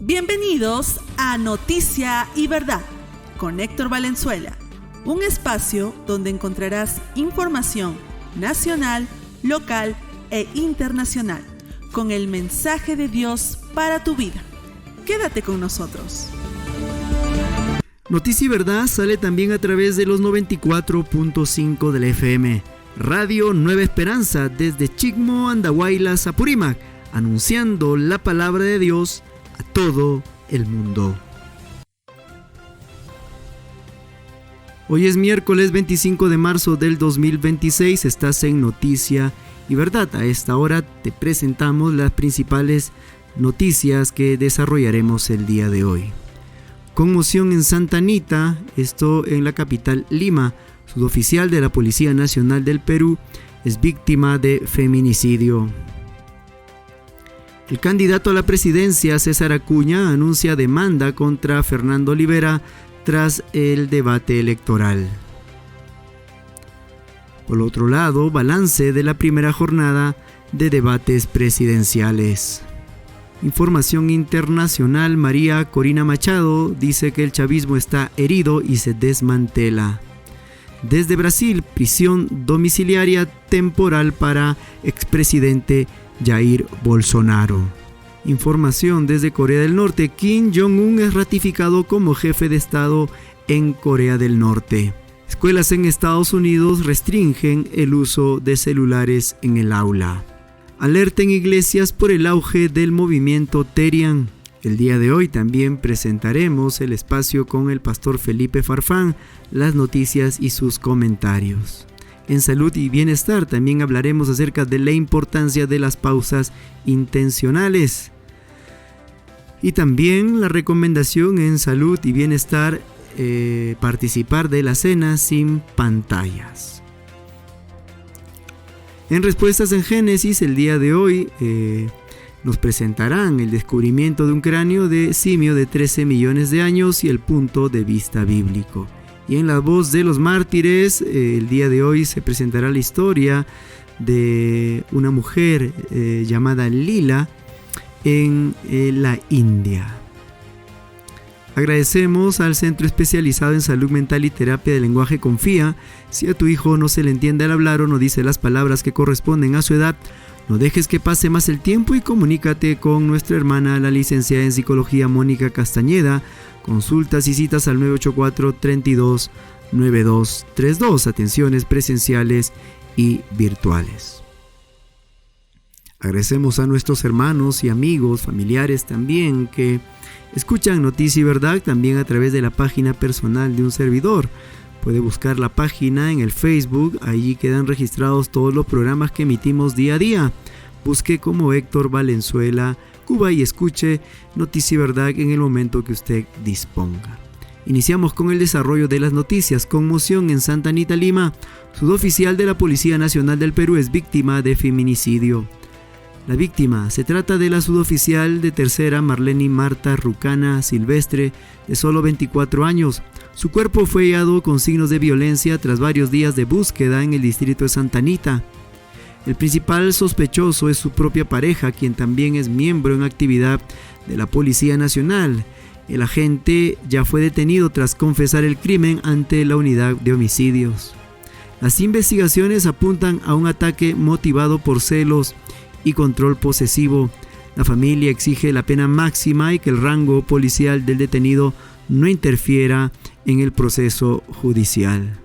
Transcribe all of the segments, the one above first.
Bienvenidos a Noticia y Verdad con Héctor Valenzuela, un espacio donde encontrarás información nacional, local e internacional con el mensaje de Dios para tu vida. Quédate con nosotros. Noticia y Verdad sale también a través de los 94.5 de la FM. Radio Nueva Esperanza desde Chicmo, Andahuaylas, Apurímac, anunciando la palabra de Dios a todo el mundo. Hoy es miércoles 25 de marzo del 2026, estás en Noticia y Verdad. A esta hora te presentamos las principales noticias que desarrollaremos el día de hoy. Conmoción en Santa Anita, esto en la capital Lima. Suboficial de la Policía Nacional del Perú es víctima de feminicidio. El candidato a la presidencia, César Acuña, anuncia demanda contra Fernando Olivera tras el debate electoral. Por otro lado, balance de la primera jornada de debates presidenciales. Información internacional, María Corina Machado dice que el chavismo está herido y se desmantela. Desde Brasil, prisión domiciliaria temporal para expresidente Jair Bolsonaro. Información desde Corea del Norte, Kim Jong-un es ratificado como jefe de Estado en Corea del Norte. Escuelas en Estados Unidos restringen el uso de celulares en el aula. Alerta en iglesias por el auge del movimiento Terian. El día de hoy también presentaremos el espacio con el pastor Felipe Farfán, las noticias y sus comentarios. En salud y bienestar también hablaremos acerca de la importancia de las pausas intencionales. Y también la recomendación en salud y bienestar, participar de la cena sin pantallas. En Respuestas en Génesis, el día de hoy nos presentarán el descubrimiento de un cráneo de simio de 13 millones de años y el punto de vista bíblico. Y en La Voz de los Mártires, el día de hoy se presentará la historia de una mujer llamada Lila en la India. Agradecemos al Centro Especializado en Salud Mental y Terapia de Lenguaje Confía. Si a tu hijo no se le entiende al hablar o no dice las palabras que corresponden a su edad, no dejes que pase más el tiempo y comunícate con nuestra hermana, la licenciada en Psicología Mónica Castañeda. Consultas y citas al 984-329232. Atenciones presenciales y virtuales. Agradecemos a nuestros hermanos y amigos, familiares también, que escuchan Noticia y Verdad también a través de la página personal de un servidor. Puede buscar la página en el Facebook, allí quedan registrados todos los programas que emitimos día a día. Busque como Héctor Valenzuela Cuba y escuche Noticia y Verdad en el momento que usted disponga. Iniciamos con el desarrollo de las noticias. Conmoción en Santa Anita, Lima. Suboficial de la Policía Nacional del Perú es víctima de feminicidio. La víctima se trata de la suboficial de tercera Marlene Marta Rucana Silvestre, de solo 24 años. Su cuerpo fue hallado con signos de violencia tras varios días de búsqueda en el distrito de Santa Anita. El principal sospechoso es su propia pareja, quien también es miembro en actividad de la Policía Nacional. El agente ya fue detenido tras confesar el crimen ante la unidad de homicidios. Las investigaciones apuntan a un ataque motivado por celos y control posesivo. La familia exige la pena máxima y que el rango policial del detenido no interfiera en el proceso judicial.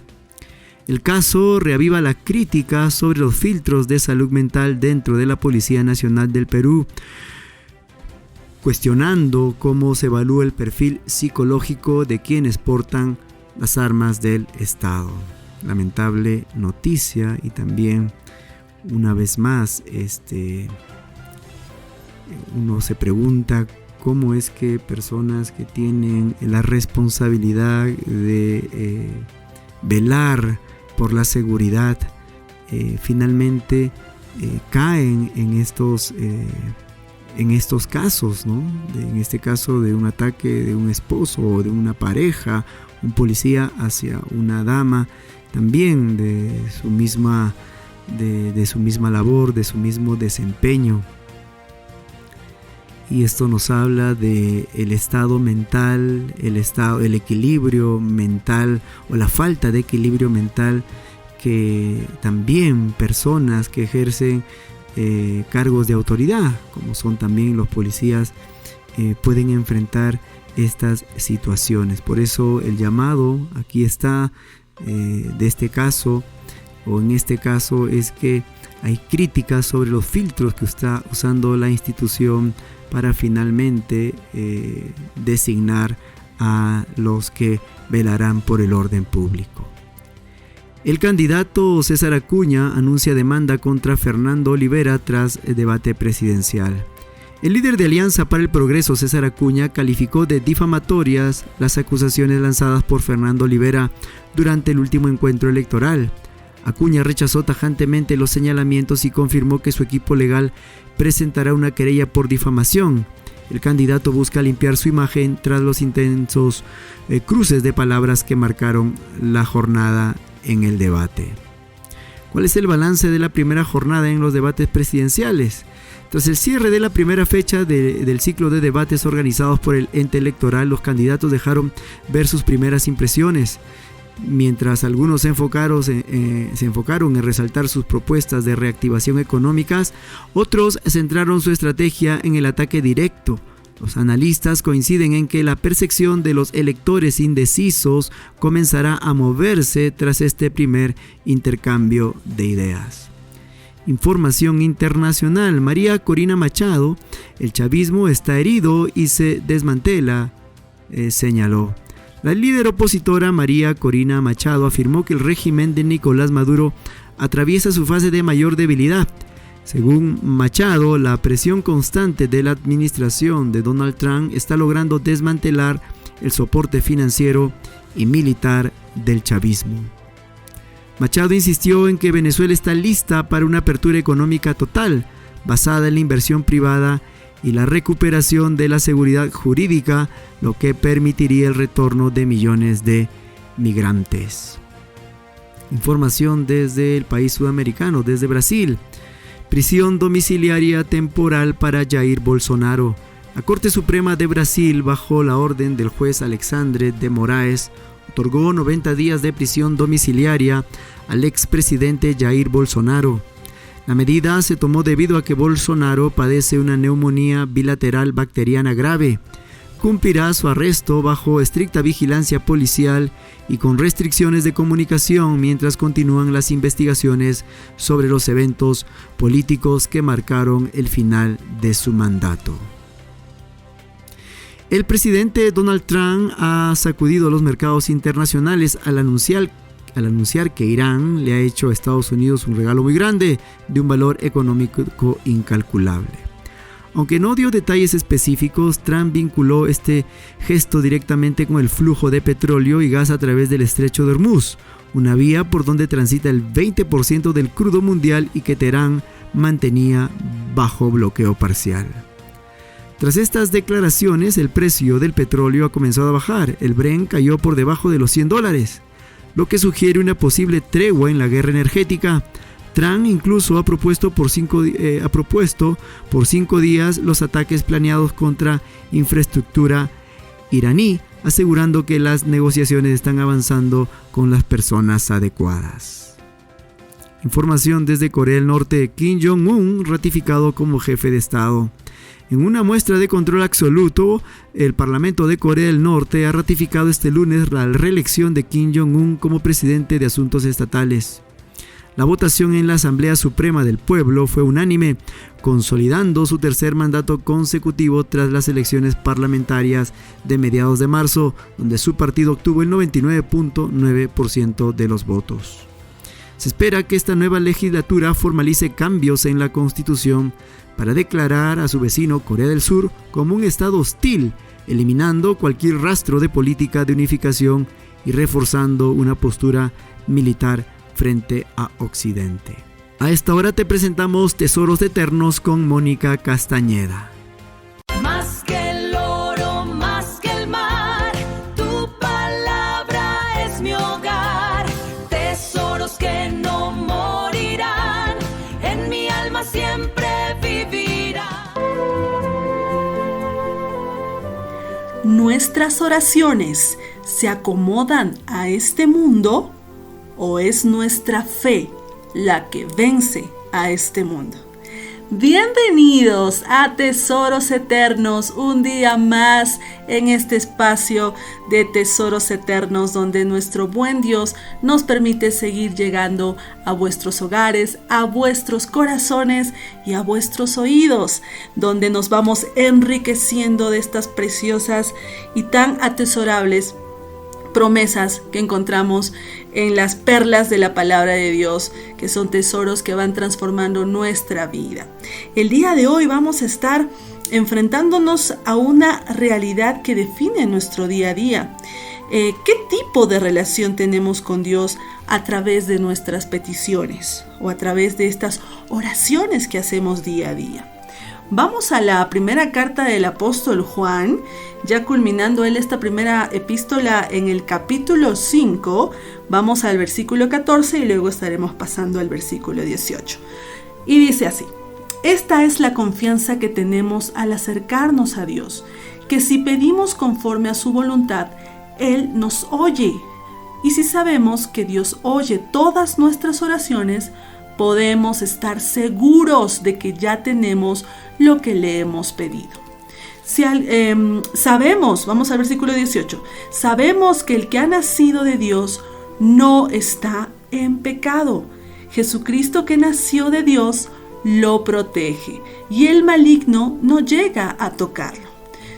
El caso reaviva la crítica sobre los filtros de salud mental dentro de la Policía Nacional del Perú, cuestionando cómo se evalúa el perfil psicológico de quienes portan las armas del Estado. Lamentable noticia y también una vez más uno se pregunta cómo es que personas que tienen la responsabilidad de velar por la seguridad finalmente caen en estos casos, ¿no? En este caso de un ataque de un esposo o de una pareja, un policía hacia una dama, también de su misma labor, de su mismo desempeño. y esto nos habla de el estado mental, el equilibrio mental o la falta de equilibrio mental que también personas que ejercen cargos de autoridad, como son también los policías, pueden enfrentar estas situaciones. Por eso el llamado aquí está de este caso, o en este caso, es que hay críticas sobre los filtros que está usando la institución para finalmente designar a los que velarán por el orden público. El candidato César Acuña anuncia demanda contra Fernando Olivera tras el debate presidencial. El líder de Alianza para el Progreso, César Acuña, calificó de difamatorias las acusaciones lanzadas por Fernando Olivera durante el último encuentro electoral. Acuña rechazó tajantemente los señalamientos y confirmó que su equipo legal presentará una querella por difamación. El candidato busca limpiar su imagen tras los intensos cruces de palabras que marcaron la jornada en el debate. ¿Cuál es el balance de la primera jornada en los debates presidenciales? Tras el cierre de la primera fecha del ciclo de debates organizados por el ente electoral, los candidatos dejaron ver sus primeras impresiones. Mientras algunos se enfocaron en resaltar sus propuestas de reactivación económicas, otros centraron su estrategia en el ataque directo. Los analistas coinciden en que la percepción de los electores indecisos comenzará a moverse tras este primer intercambio de ideas. Información internacional. María Corina Machado: el chavismo está herido y se desmantela, señaló. La líder opositora María Corina Machado afirmó que el régimen de Nicolás Maduro atraviesa su fase de mayor debilidad. Según Machado, la presión constante de la administración de Donald Trump está logrando desmantelar el soporte financiero y militar del chavismo. Machado insistió en que Venezuela está lista para una apertura económica total, basada en la inversión privada y la recuperación de la seguridad jurídica, lo que permitiría el retorno de millones de migrantes. Información desde el país sudamericano, desde Brasil. Prisión domiciliaria temporal para Jair Bolsonaro. La Corte Suprema de Brasil, bajo la orden del juez Alexandre de Moraes, otorgó 90 días de prisión domiciliaria al expresidente Jair Bolsonaro. La medida se tomó debido a que Bolsonaro padece una neumonía bilateral bacteriana grave. Cumplirá su arresto bajo estricta vigilancia policial y con restricciones de comunicación mientras continúan las investigaciones sobre los eventos políticos que marcaron el final de su mandato. El presidente Donald Trump ha sacudido los mercados internacionales al anunciar que Irán le ha hecho a Estados Unidos un regalo muy grande de un valor económico incalculable. Aunque no dio detalles específicos, Trump vinculó este gesto directamente con el flujo de petróleo y gas a través del estrecho de Hormuz, una vía por donde transita el 20% del crudo mundial y que Teherán mantenía bajo bloqueo parcial. Tras estas declaraciones, el precio del petróleo ha comenzado a bajar. El Brent cayó por debajo de los $100, lo que sugiere una posible tregua en la guerra energética. Trump incluso ha propuesto por 5 días los ataques planeados contra infraestructura iraní, asegurando que las negociaciones están avanzando con las personas adecuadas. Información desde Corea del Norte. Kim Jong-un ratificado como jefe de Estado. En una muestra de control absoluto, el Parlamento de Corea del Norte ha ratificado este lunes la reelección de Kim Jong-un como presidente de Asuntos Estatales. La votación en la Asamblea Suprema del Pueblo fue unánime, consolidando su tercer mandato consecutivo tras las elecciones parlamentarias de mediados de marzo, donde su partido obtuvo el 99.9% de los votos. Se espera que esta nueva legislatura formalice cambios en la Constitución para declarar a su vecino Corea del Sur como un estado hostil, eliminando cualquier rastro de política de unificación y reforzando una postura militar frente a Occidente. A esta hora te presentamos Tesoros Eternos con Mónica Castañeda. Más que el oro, más que el mar, tu palabra es mi hogar. Tesoros que no morirán, en mi alma siempre vivirán. ¿Nuestras oraciones se acomodan a este mundo o es nuestra fe la que vence a este mundo? Bienvenidos a Tesoros Eternos, un día más en este espacio de Tesoros Eternos donde nuestro buen Dios nos permite seguir llegando a vuestros hogares, a vuestros corazones y a vuestros oídos, donde nos vamos enriqueciendo de estas preciosas y tan atesorables promesas que encontramos en las perlas de la palabra de Dios, que son tesoros que van transformando nuestra vida. El día de hoy vamos a estar enfrentándonos a una realidad que define nuestro día a día. ¿Qué tipo de relación tenemos con Dios a través de nuestras peticiones o a través de estas oraciones que hacemos día a día? Vamos a la primera carta del apóstol Juan, ya culminando él esta primera epístola en el capítulo 5, vamos al versículo 14 y luego estaremos pasando al versículo 18. Y dice así: esta es la confianza que tenemos al acercarnos a Dios, que si pedimos conforme a su voluntad, Él nos oye. Y si sabemos que Dios oye todas nuestras oraciones, podemos estar seguros de que ya tenemos lo que le hemos pedido. Sabemos, vamos al versículo 18, sabemos que el que ha nacido de Dios no está en pecado. Jesucristo, que nació de Dios, lo protege y el maligno no llega a tocarlo.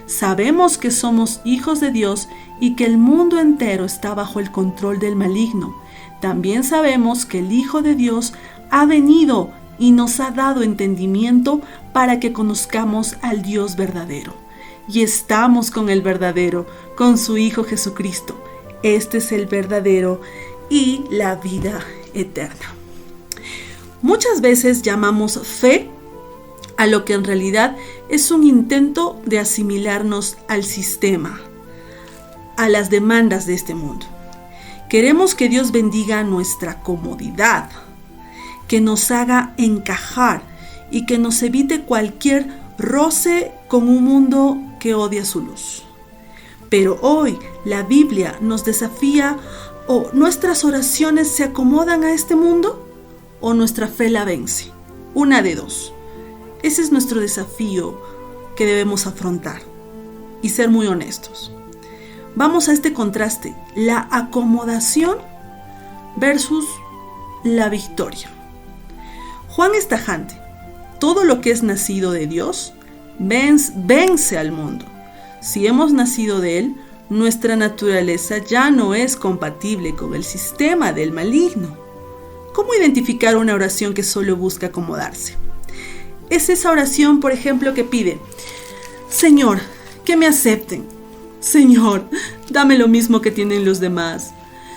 Sabemos que somos hijos de Dios y que el mundo entero está bajo el control del maligno. También sabemos que el Hijo de Dios ha venido y nos ha dado entendimiento para que conozcamos al Dios verdadero. Y estamos con el verdadero, con su Hijo Jesucristo. Este es el verdadero y la vida eterna. Muchas veces llamamos fe a lo que en realidad es un intento de asimilarnos al sistema, a las demandas de este mundo. Queremos que Dios bendiga nuestra comodidad, que nos haga encajar y que nos evite cualquier roce con un mundo que odia su luz. Pero hoy la Biblia nos desafía: ¿o nuestras oraciones se acomodan a este mundo o nuestra fe la vence? Una de dos. Ese es nuestro desafío que debemos afrontar y ser muy honestos. Vamos a este contraste, la acomodación versus la victoria. Juan es tajante: todo lo que es nacido de Dios vence al mundo. Si hemos nacido de Él, nuestra naturaleza ya no es compatible con el sistema del maligno. ¿Cómo identificar una oración que solo busca acomodarse? Es esa oración, por ejemplo, que pide: Señor, que me acepten. Señor, dame lo mismo que tienen los demás.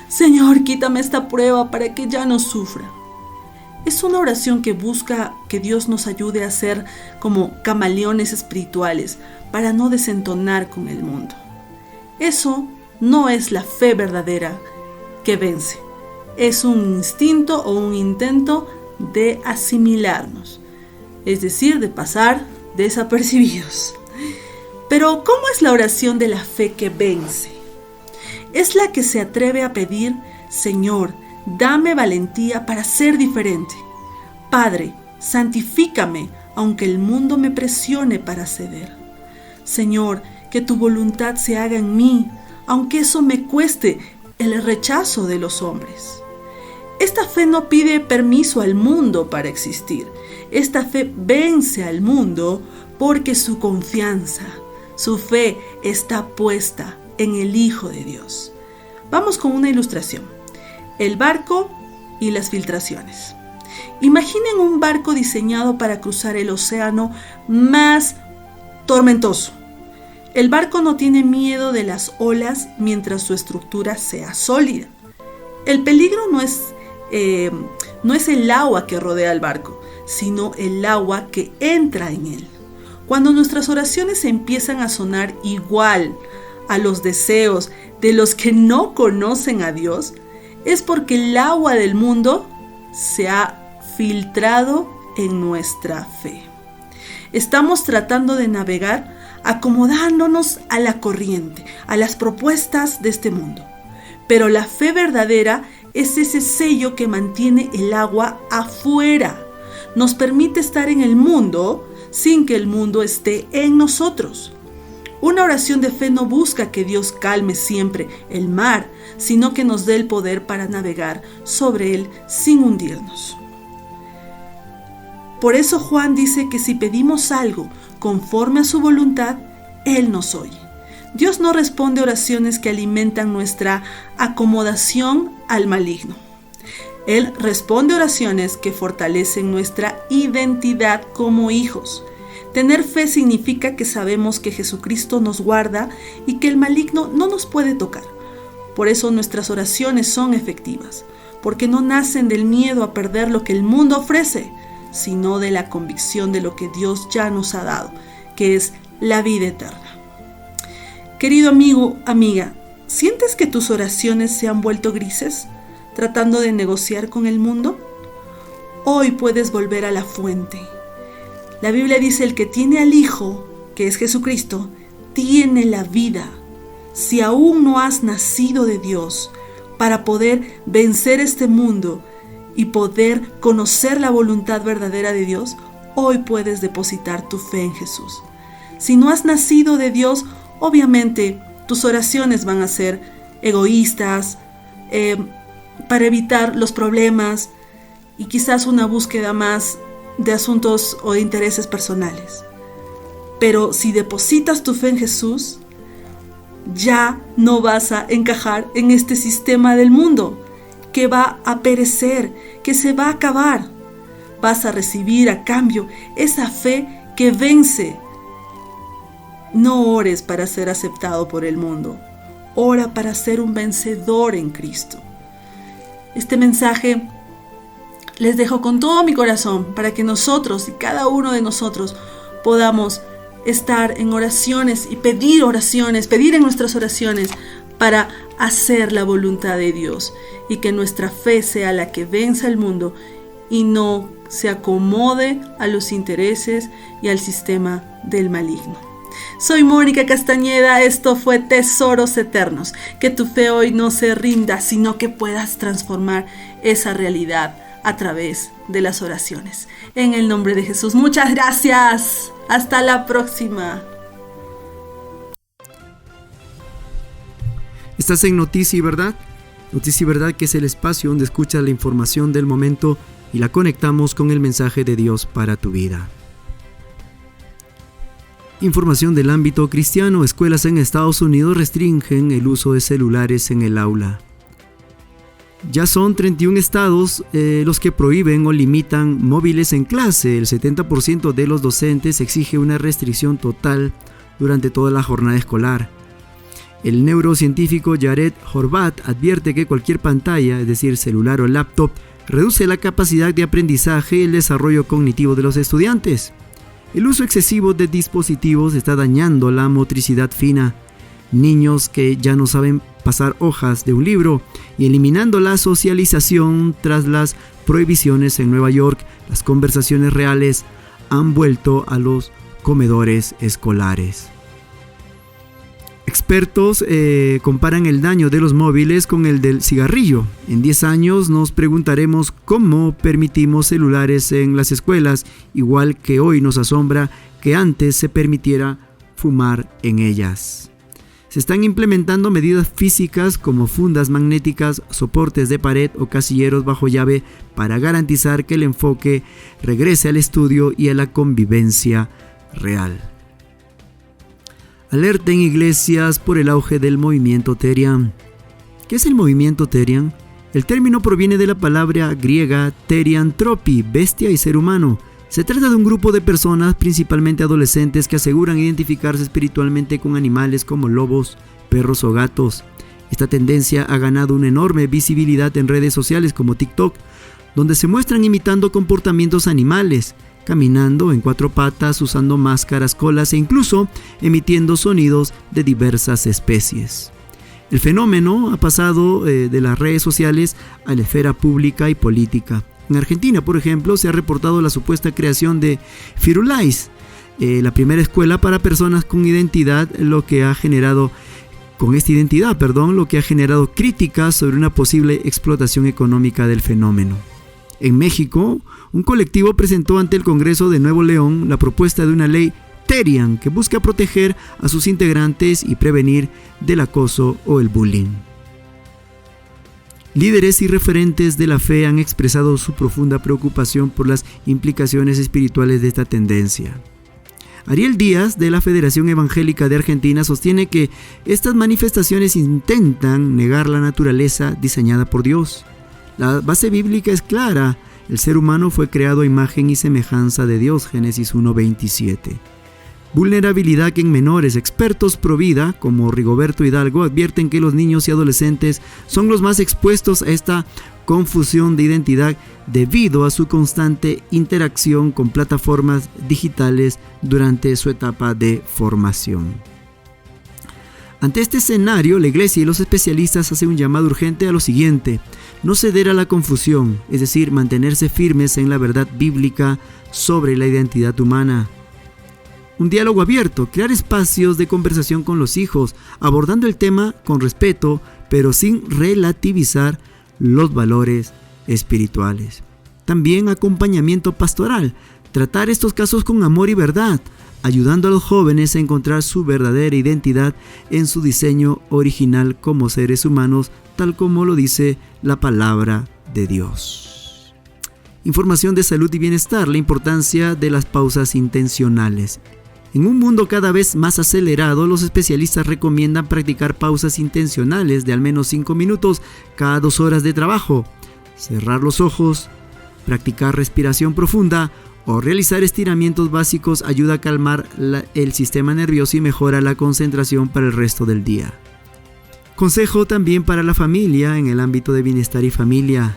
Señor, quítame esta prueba para que ya no sufra. Es una oración que busca que Dios nos ayude a ser como camaleones espirituales para no desentonar con el mundo. Eso no es la fe verdadera que vence. Es un instinto o un intento de asimilarnos, es decir, de pasar desapercibidos. Pero ¿cómo es la oración de la fe que vence? Es la que se atreve a pedir: Señor, dame valentía para ser diferente. Padre, santifícame aunque el mundo me presione para ceder. Señor, que tu voluntad se haga en mí, aunque eso me cueste el rechazo de los hombres. Esta fe no pide permiso al mundo para existir. Esta fe vence al mundo porque su confianza, su fe está puesta en el Hijo de Dios. Vamos con una ilustración: el barco y las filtraciones. Imaginen un barco diseñado para cruzar el océano más tormentoso. El barco no tiene miedo de las olas mientras su estructura sea sólida. El peligro no es el agua que rodea el barco, sino el agua que entra en él. Cuando nuestras oraciones empiezan a sonar igual a los deseos de los que no conocen a Dios, es porque el agua del mundo se ha filtrado en nuestra fe. Estamos tratando de navegar acomodándonos a la corriente, a las propuestas de este mundo. Pero la fe verdadera es ese sello que mantiene el agua afuera. Nos permite estar en el mundo sin que el mundo esté en nosotros. Una oración de fe no busca que Dios calme siempre el mar, sino que nos dé el poder para navegar sobre él sin hundirnos. Por eso Juan dice que si pedimos algo conforme a su voluntad, Él nos oye. Dios no responde oraciones que alimentan nuestra acomodación al maligno. Él responde oraciones que fortalecen nuestra identidad como hijos. Tener fe significa que sabemos que Jesucristo nos guarda y que el maligno no nos puede tocar. Por eso nuestras oraciones son efectivas, porque no nacen del miedo a perder lo que el mundo ofrece, sino de la convicción de lo que Dios ya nos ha dado, que es la vida eterna. Querido amigo, amiga, ¿sientes que tus oraciones se han vuelto grises, tratando de negociar con el mundo? Hoy puedes volver a la fuente. La Biblia dice: el que tiene al Hijo, que es Jesucristo, tiene la vida. Si aún no has nacido de Dios, para poder vencer este mundo y poder conocer la voluntad verdadera de Dios, hoy puedes depositar tu fe en Jesús. Si no has nacido de Dios, obviamente tus oraciones van a ser egoístas, para evitar los problemas y quizás una búsqueda más de asuntos o de intereses personales. Pero si depositas tu fe en Jesús, ya no vas a encajar en este sistema del mundo que va a perecer, que se va a acabar. Vas a recibir a cambio esa fe que vence. No ores para ser aceptado por el mundo. Ora para ser un vencedor en Cristo. Este mensaje les dejo con todo mi corazón para que nosotros y cada uno de nosotros podamos estar en oraciones y pedir en nuestras oraciones para hacer la voluntad de Dios y que nuestra fe sea la que venza el mundo y no se acomode a los intereses y al sistema del maligno. Soy Mónica Castañeda, esto fue Tesoros Eternos. Que tu fe hoy no se rinda, sino que puedas transformar esa realidad a través de las oraciones. En el nombre de Jesús, muchas gracias. Hasta la próxima. Estás en Noticia y Verdad. Noticia y Verdad, que es el espacio donde escuchas la información del momento y la conectamos con el mensaje de Dios para tu vida. Información del ámbito cristiano. Escuelas en Estados Unidos restringen el uso de celulares en el aula. Ya son 31 estados los que prohíben o limitan móviles en clase. El 70% de los docentes exige una restricción total durante toda la jornada escolar. El neurocientífico Jared Horvath advierte que cualquier pantalla, es decir, celular o laptop, reduce la capacidad de aprendizaje y el desarrollo cognitivo de los estudiantes. El uso excesivo de dispositivos está dañando la motricidad fina. Niños que ya no saben pasar hojas de un libro y eliminando la socialización tras las prohibiciones en Nueva York, las conversaciones reales han vuelto a los comedores escolares. Expertos comparan el daño de los móviles con el del cigarrillo. En 10 años nos preguntaremos cómo permitimos celulares en las escuelas, igual que hoy nos asombra que antes se permitiera fumar en ellas. Se están implementando medidas físicas como fundas magnéticas, soportes de pared o casilleros bajo llave para garantizar que el enfoque regrese al estudio y a la convivencia real. Alerta en iglesias por el auge del movimiento Terian. ¿Qué es el movimiento Terian? El término proviene de la palabra griega teriantropi, bestia y ser humano. Se trata de un grupo de personas, principalmente adolescentes, que aseguran identificarse espiritualmente con animales como lobos, perros o gatos. Esta tendencia ha ganado una enorme visibilidad en redes sociales como TikTok, donde se muestran imitando comportamientos animales, caminando en 4 patas, usando máscaras, colas e incluso emitiendo sonidos de diversas especies. El fenómeno ha pasado de las redes sociales a la esfera pública y política. En Argentina, por ejemplo, se ha reportado la supuesta creación de Firulais, la primera escuela para personas con identidad, lo que ha generado críticas sobre una posible explotación económica del fenómeno. En México, un colectivo presentó ante el Congreso de Nuevo León la propuesta de una ley Terian que busca proteger a sus integrantes y prevenir del acoso o el bullying. Líderes y referentes de la fe han expresado su profunda preocupación por las implicaciones espirituales de esta tendencia. Ariel Díaz, de la Federación Evangélica de Argentina, sostiene que estas manifestaciones intentan negar la naturaleza diseñada por Dios. La base bíblica es clara: el ser humano fue creado a imagen y semejanza de Dios, Génesis 1:27. Vulnerabilidad en menores. Expertos pro vida, como Rigoberto Hidalgo, advierten que los niños y adolescentes son los más expuestos a esta confusión de identidad debido a su constante interacción con plataformas digitales durante su etapa de formación. Ante este escenario, la Iglesia y los especialistas hacen un llamado urgente a lo siguiente: no ceder a la confusión, es decir, mantenerse firmes en la verdad bíblica sobre la identidad humana. Un diálogo abierto, crear espacios de conversación con los hijos, abordando el tema con respeto, pero sin relativizar los valores espirituales. También acompañamiento pastoral, tratar estos casos con amor y verdad, ayudando a los jóvenes a encontrar su verdadera identidad en su diseño original como seres humanos, tal como lo dice la palabra de Dios. Información de salud y bienestar, la importancia de las pausas intencionales. En un mundo cada vez más acelerado, los especialistas recomiendan practicar pausas intencionales de al menos 5 minutos cada 2 horas de trabajo. Cerrar los ojos, practicar respiración profunda o realizar estiramientos básicos ayuda a calmar el sistema nervioso y mejora la concentración para el resto del día. Consejo también para la familia en el ámbito de bienestar y familia.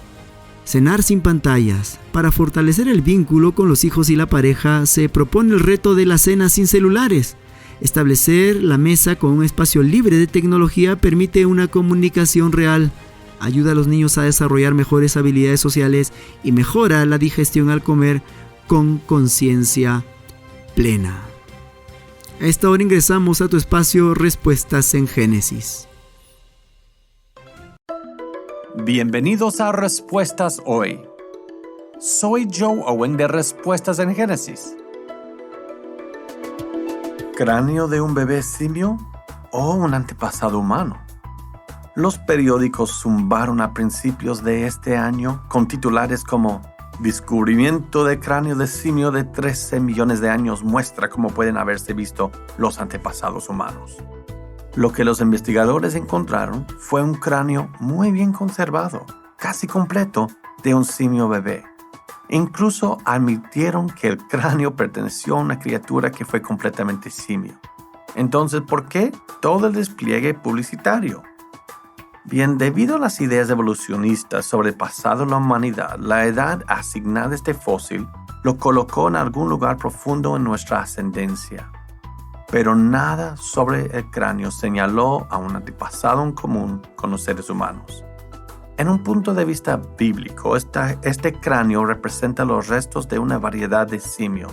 Cenar sin pantallas. Para fortalecer el vínculo con los hijos y la pareja, se propone el reto de la cena sin celulares. Establecer la mesa con un espacio libre de tecnología permite una comunicación real, ayuda a los niños a desarrollar mejores habilidades sociales y mejora la digestión al comer con conciencia plena. A esta hora ingresamos a tu espacio Respuestas en Génesis. Bienvenidos a Respuestas Hoy. Soy Joe Owen de Respuestas en Génesis. ¿Cráneo de un bebé simio o un antepasado humano? Los periódicos zumbaron a principios de este año con titulares como Descubrimiento de cráneo de simio de 13 millones de años muestra cómo pueden haberse visto los antepasados humanos. Lo que los investigadores encontraron fue un cráneo muy bien conservado, casi completo, de un simio bebé. Incluso admitieron que el cráneo perteneció a una criatura que fue completamente simio. Entonces, ¿por qué todo el despliegue publicitario? Bien, debido a las ideas evolucionistas sobre el pasado de la humanidad, la edad asignada a este fósil lo colocó en algún lugar profundo en nuestra ascendencia. Pero nada sobre el cráneo señaló a un antepasado en común con los seres humanos. En un punto de vista bíblico, este cráneo representa los restos de una variedad de simio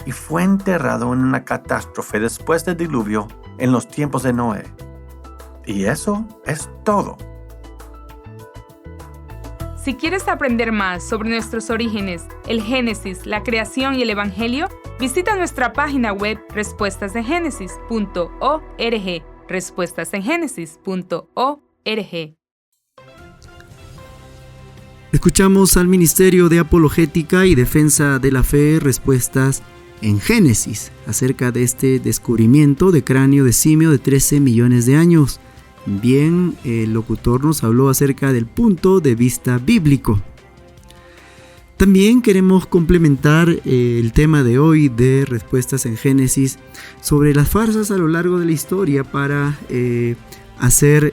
y fue enterrado en una catástrofe después del diluvio en los tiempos de Noé. Y eso es todo. Si quieres aprender más sobre nuestros orígenes, el Génesis, la creación y el Evangelio, visita nuestra página web respuestasengenesis.org, respuestasengenesis.org. Escuchamos al Ministerio de Apologética y Defensa de la Fe, Respuestas en Génesis, acerca de este descubrimiento de cráneo de simio de 13 millones de años. Bien, el locutor nos habló acerca del punto de vista bíblico. También queremos complementar el tema de hoy de Respuestas en Génesis sobre las farsas a lo largo de la historia para hacer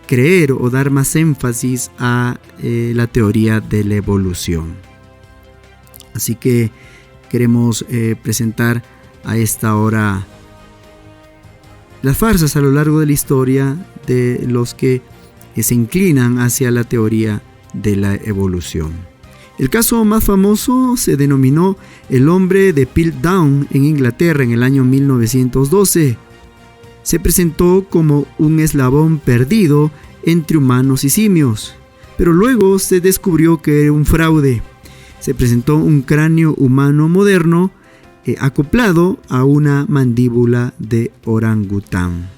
creer o dar más énfasis a la teoría de la evolución. Así que queremos presentar a esta hora las farsas a lo largo de la historia de los que se inclinan hacia la teoría de la evolución. El caso más famoso se denominó el hombre de Piltdown en Inglaterra en el año 1912. Se presentó como un eslabón perdido entre humanos y simios, pero luego se descubrió que era un fraude. Se presentó un cráneo humano moderno acoplado a una mandíbula de orangután.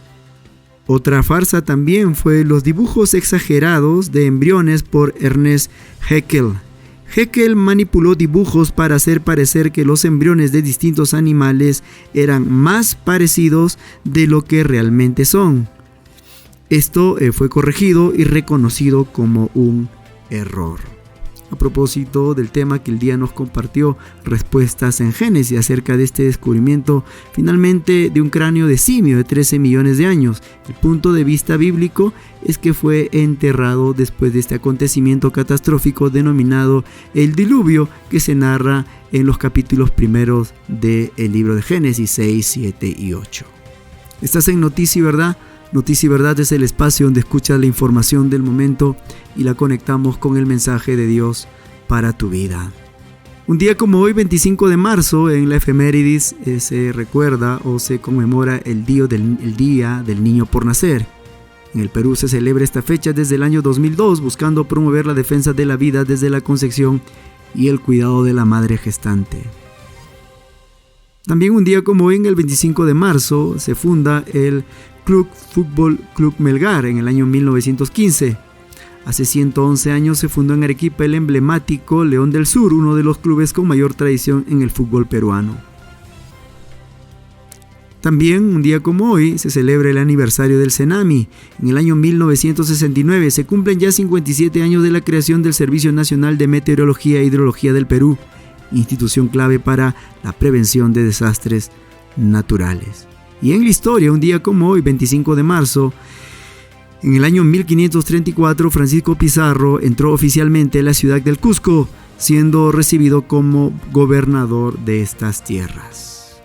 Otra farsa también fue los dibujos exagerados de embriones por Ernest Haeckel. Haeckel manipuló dibujos para hacer parecer que los embriones de distintos animales eran más parecidos de lo que realmente son. Esto fue corregido y reconocido como un error. A propósito del tema que el día nos compartió, respuestas en Génesis acerca de este descubrimiento finalmente de un cráneo de simio de 13 millones de años. El punto de vista bíblico es que fue enterrado después de este acontecimiento catastrófico denominado el diluvio, que se narra en los capítulos primeros del libro de Génesis 6, 7 y 8. Estás en Noticia y Verdad. Noticia y Verdad es el espacio donde escuchas la información del momento y la conectamos con el mensaje de Dios para tu vida. Un día como hoy, 25 de marzo, en la efemérides se recuerda o se conmemora el día del niño por nacer. En el Perú se celebra esta fecha desde el año 2002, buscando promover la defensa de la vida desde la concepción y el cuidado de la madre gestante. También un día como hoy, en el 25 de marzo, se funda el Fútbol Club Melgar en el año 1915. Hace 111 años se fundó en Arequipa el emblemático León del Sur, uno de los clubes con mayor tradición en el fútbol peruano. También un día como hoy se celebra el aniversario del Cenami. En el año 1969 se cumplen ya 57 años de la creación del Servicio Nacional de Meteorología e Hidrología del Perú, institución clave para la prevención de desastres naturales. Y en la historia, un día como hoy, 25 de marzo, en el año 1534, Francisco Pizarro entró oficialmente a la ciudad del Cusco, siendo recibido como gobernador de estas tierras.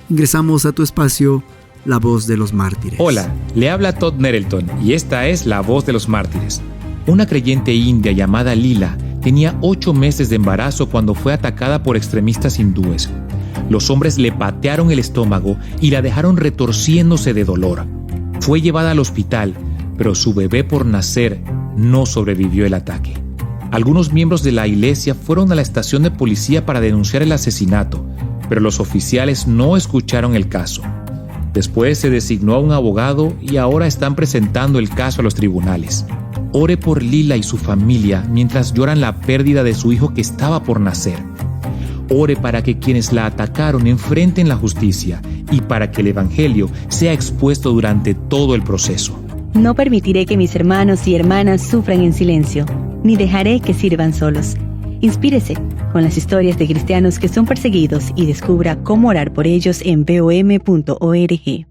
Ingresamos a tu espacio, La Voz de los Mártires. Hola, le habla Todd Nettleton y esta es La Voz de los Mártires. Una creyente india llamada Lila tenía 8 meses de embarazo cuando fue atacada por extremistas hindúes. Los hombres le patearon el estómago y la dejaron retorciéndose de dolor. Fue llevada al hospital, pero su bebé por nacer no sobrevivió el ataque. Algunos miembros de la iglesia fueron a la estación de policía para denunciar el asesinato, pero los oficiales no escucharon el caso. Después se designó a un abogado y ahora están presentando el caso a los tribunales. Ore por Lila y su familia mientras lloran la pérdida de su hijo que estaba por nacer. Ore para que quienes la atacaron enfrenten la justicia y para que el Evangelio sea expuesto durante todo el proceso. No permitiré que mis hermanos y hermanas sufran en silencio, ni dejaré que sirvan solos. Inspírese con las historias de cristianos que son perseguidos y descubra cómo orar por ellos en bom.org.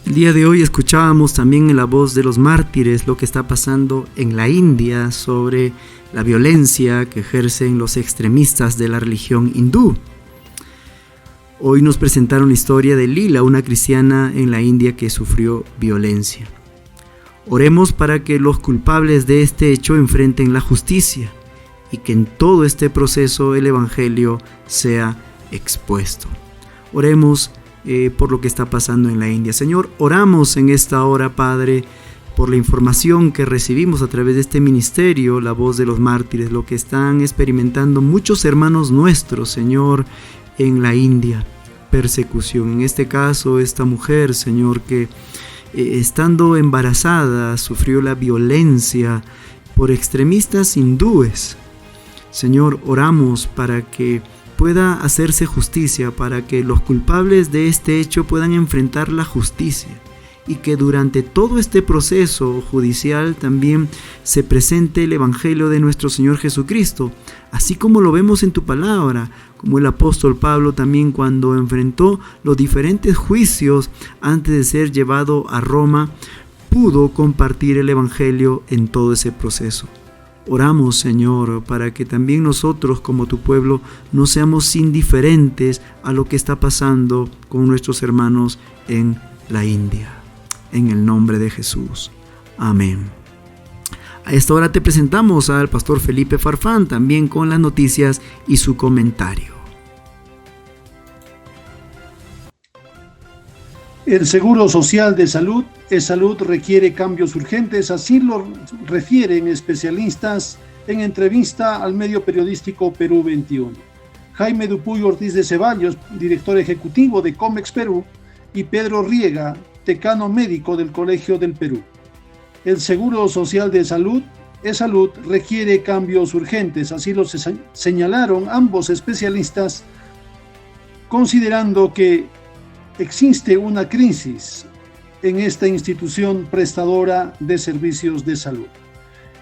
El día de hoy escuchábamos también en La Voz de los Mártires lo que está pasando en la India sobre la violencia que ejercen los extremistas de la religión hindú. Hoy nos presentaron la historia de Lila, una cristiana en la India que sufrió violencia. Oremos para que los culpables de este hecho enfrenten la justicia y que en todo este proceso el Evangelio sea expuesto. Oremos por lo que está pasando en la India. Señor, oramos en esta hora, Padre, por la información que recibimos a través de este ministerio, La Voz de los Mártires, lo que están experimentando muchos hermanos nuestros, Señor, en la India. Persecución, en este caso, esta mujer, Señor, que estando embarazada sufrió la violencia por extremistas hindúes. Señor, oramos para que pueda hacerse justicia, para que los culpables de este hecho puedan enfrentar la justicia y que durante todo este proceso judicial también se presente el Evangelio de nuestro Señor Jesucristo, así como lo vemos en tu palabra, como el apóstol Pablo también cuando enfrentó los diferentes juicios antes de ser llevado a Roma, pudo compartir el Evangelio en todo ese proceso. Oramos, Señor, para que también nosotros como tu pueblo no seamos indiferentes a lo que está pasando con nuestros hermanos en la India. En el nombre de Jesús. Amén. A esta hora te presentamos al pastor Felipe Farfán, también con las noticias y su comentario. El Seguro Social de Salud, E-Salud, requiere cambios urgentes, así lo refieren especialistas en entrevista al medio periodístico Perú 21. Jaime Dupuy Ortiz de Ceballos, director ejecutivo de COMEX Perú, y Pedro Riega, decano médico del Colegio del Perú. El Seguro Social de Salud, E-Salud, requiere cambios urgentes, así lo señalaron ambos especialistas, considerando que existe una crisis en esta institución prestadora de servicios de salud.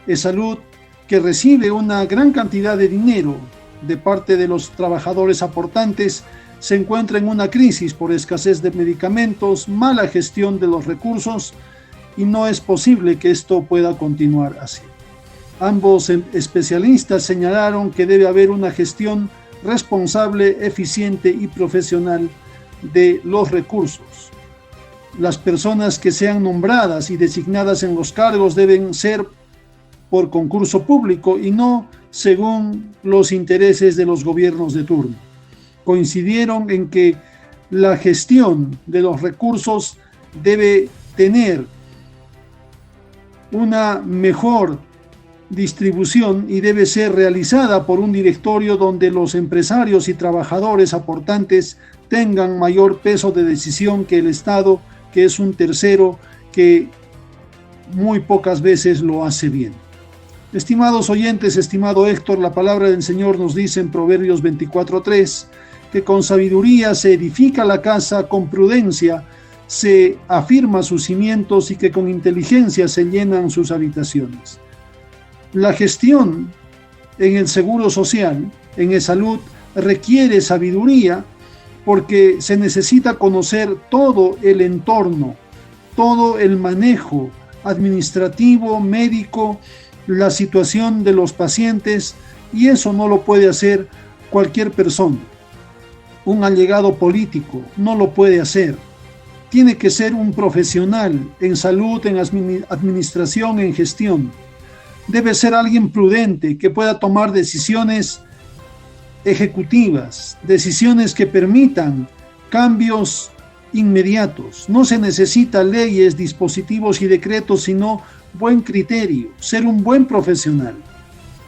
E-Salud, que recibe una gran cantidad de dinero de parte de los trabajadores aportantes, se encuentra en una crisis por escasez de medicamentos, mala gestión de los recursos, y no es posible que esto pueda continuar así. Ambos especialistas señalaron que debe haber una gestión responsable, eficiente y profesional de los recursos. Las personas que sean nombradas y designadas en los cargos deben ser por concurso público y no según los intereses de los gobiernos de turno. Coincidieron en que la gestión de los recursos debe tener una mejor distribución y debe ser realizada por un directorio donde los empresarios y trabajadores aportantes tengan mayor peso de decisión que el Estado, que es un tercero que muy pocas veces lo hace bien. Estimados oyentes, estimado Héctor, la palabra del Señor nos dice en Proverbios 24:3 que con sabiduría se edifica la casa, con prudencia se afirma sus cimientos y que con inteligencia se llenan sus habitaciones. La gestión en el Seguro Social, en E-Salud, requiere sabiduría porque se necesita conocer todo el entorno, todo el manejo administrativo, médico, la situación de los pacientes, y eso no lo puede hacer cualquier persona. Un allegado político no lo puede hacer. Tiene que ser un profesional en salud, en administración, en gestión. Debe ser alguien prudente que pueda tomar decisiones ejecutivas, decisiones que permitan cambios inmediatos. No se necesita leyes, dispositivos y decretos, sino buen criterio, ser un buen profesional,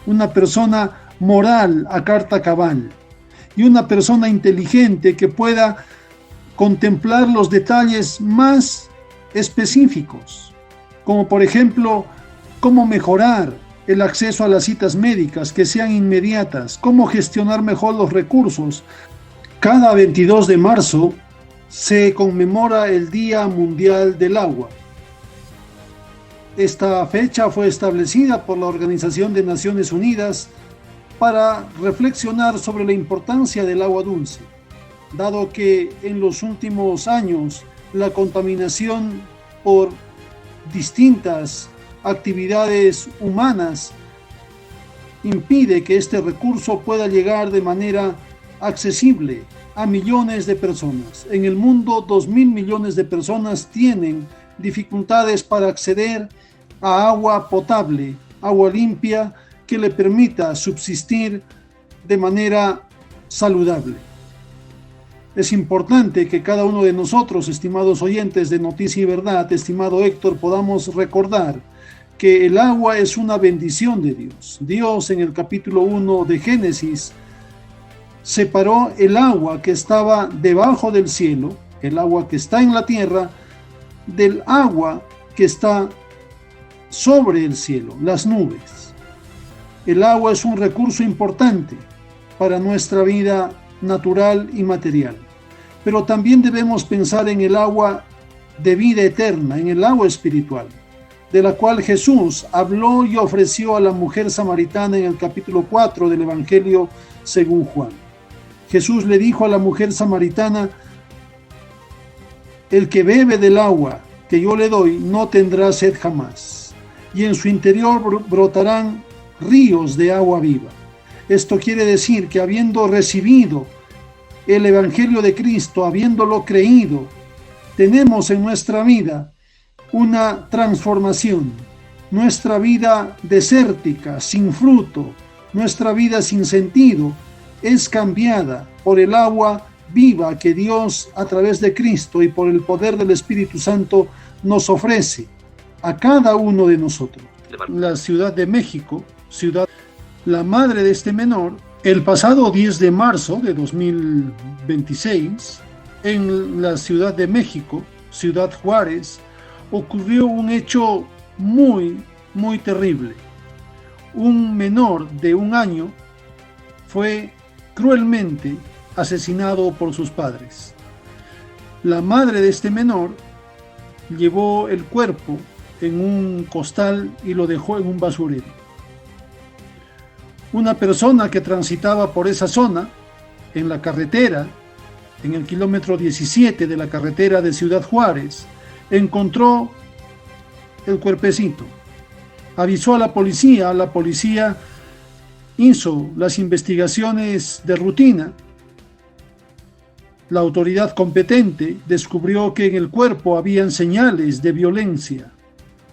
una persona moral a carta cabal y una persona inteligente que pueda contemplar los detalles más específicos, como por ejemplo, cómo mejorar el acceso a las citas médicas que sean inmediatas, cómo gestionar mejor los recursos. Cada 22 de marzo se conmemora el Día Mundial del Agua. Esta fecha fue establecida por la Organización de Naciones Unidas para reflexionar sobre la importancia del agua dulce, dado que en los últimos años la contaminación por distintas actividades humanas impide que este recurso pueda llegar de manera accesible a millones de personas. En el mundo, 2.000 millones de personas tienen dificultades para acceder a agua potable, agua limpia, que le permita subsistir de manera saludable. Es importante que cada uno de nosotros, estimados oyentes de Noticia y Verdad, estimado Héctor, podamos recordar que el agua es una bendición de Dios. Dios, en el capítulo 1 de Génesis, separó el agua que estaba debajo del cielo, el agua que está en la tierra, del agua que está sobre el cielo, las nubes. El agua es un recurso importante para nuestra vida natural y material, pero también debemos pensar en el agua de vida eterna, en el agua espiritual, de la cual Jesús habló y ofreció a la mujer samaritana en el capítulo 4 del Evangelio según Juan. Jesús le dijo a la mujer samaritana: el que bebe del agua que yo le doy no tendrá sed jamás, y en su interior brotarán ríos de agua viva. Esto quiere decir que habiendo recibido el Evangelio de Cristo, habiéndolo creído, tenemos en nuestra vida una transformación, nuestra vida desértica, sin fruto, nuestra vida sin sentido, es cambiada por el agua viva que Dios, a través de Cristo y por el poder del Espíritu Santo, nos ofrece a cada uno de nosotros. La Ciudad de México, la madre de este menor, el pasado 10 de marzo de 2026, en la Ciudad de México, Ciudad Juárez, ocurrió un hecho muy terrible. Un menor de 1 año fue cruelmente asesinado por sus padres. La madre de este menor llevó el cuerpo en un costal y lo dejó en un basurero. Una persona que transitaba por esa zona, en la carretera, en el kilómetro 17 de la carretera de Ciudad Juárez, encontró el cuerpecito. Avisó a la policía hizo las investigaciones de rutina. La autoridad competente descubrió que en el cuerpo habían señales de violencia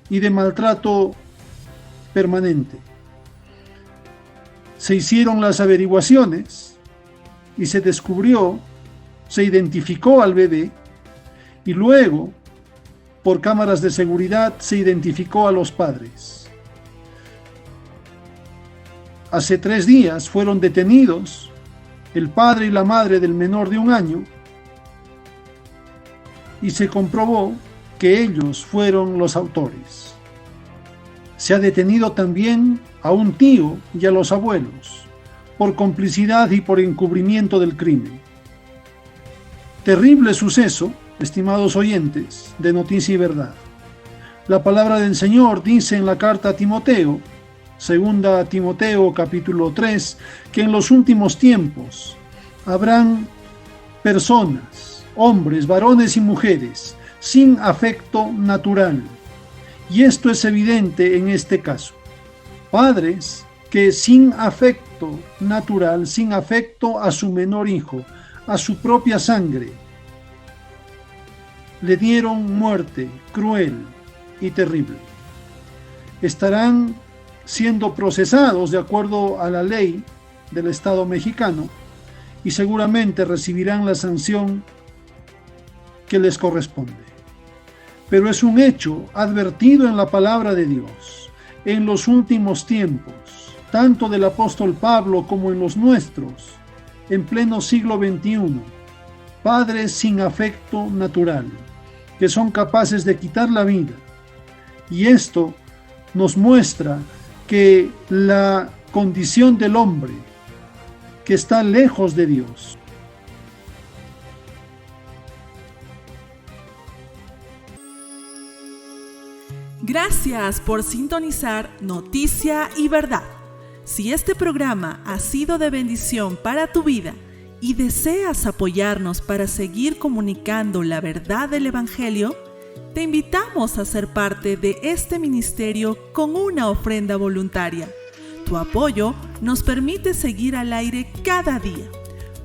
y de maltrato permanente. Se hicieron las averiguaciones y se identificó al bebé, y luego, por cámaras de seguridad, se identificó a los padres. Hace 3 días fueron detenidos el padre y la madre del menor de 1 año, y se comprobó que ellos fueron los autores. Se ha detenido también a un tío y a los abuelos por complicidad y por encubrimiento del crimen. Terrible suceso, estimados oyentes de Noticia y Verdad. La palabra del Señor dice en la carta a Timoteo, 2 Timoteo capítulo 3, que en los últimos tiempos habrán personas, hombres, varones y mujeres, sin afecto natural. Y esto es evidente en este caso. Padres que sin afecto natural, sin afecto a su menor hijo, a su propia sangre, le dieron muerte cruel y terrible. Estarán siendo procesados de acuerdo a la ley del Estado mexicano y seguramente recibirán la sanción que les corresponde. Pero es un hecho advertido en la palabra de Dios, en los últimos tiempos, tanto del apóstol Pablo como en los nuestros, en pleno siglo XXI, padres sin afecto natural, que son capaces de quitar la vida. Y esto nos muestra que la condición del hombre, que está lejos de Dios, Gracias por sintonizar Noticia y Verdad. Si este programa ha sido de bendición para tu vida y deseas apoyarnos para seguir comunicando la verdad del Evangelio, te invitamos a ser parte de este ministerio con una ofrenda voluntaria. Tu apoyo nos permite seguir al aire cada día.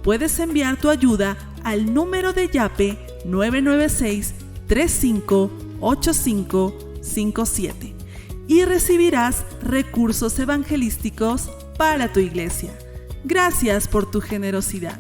Puedes enviar tu ayuda al número de Yape 996-358557 y recibirás recursos evangelísticos para tu iglesia. Gracias por tu generosidad.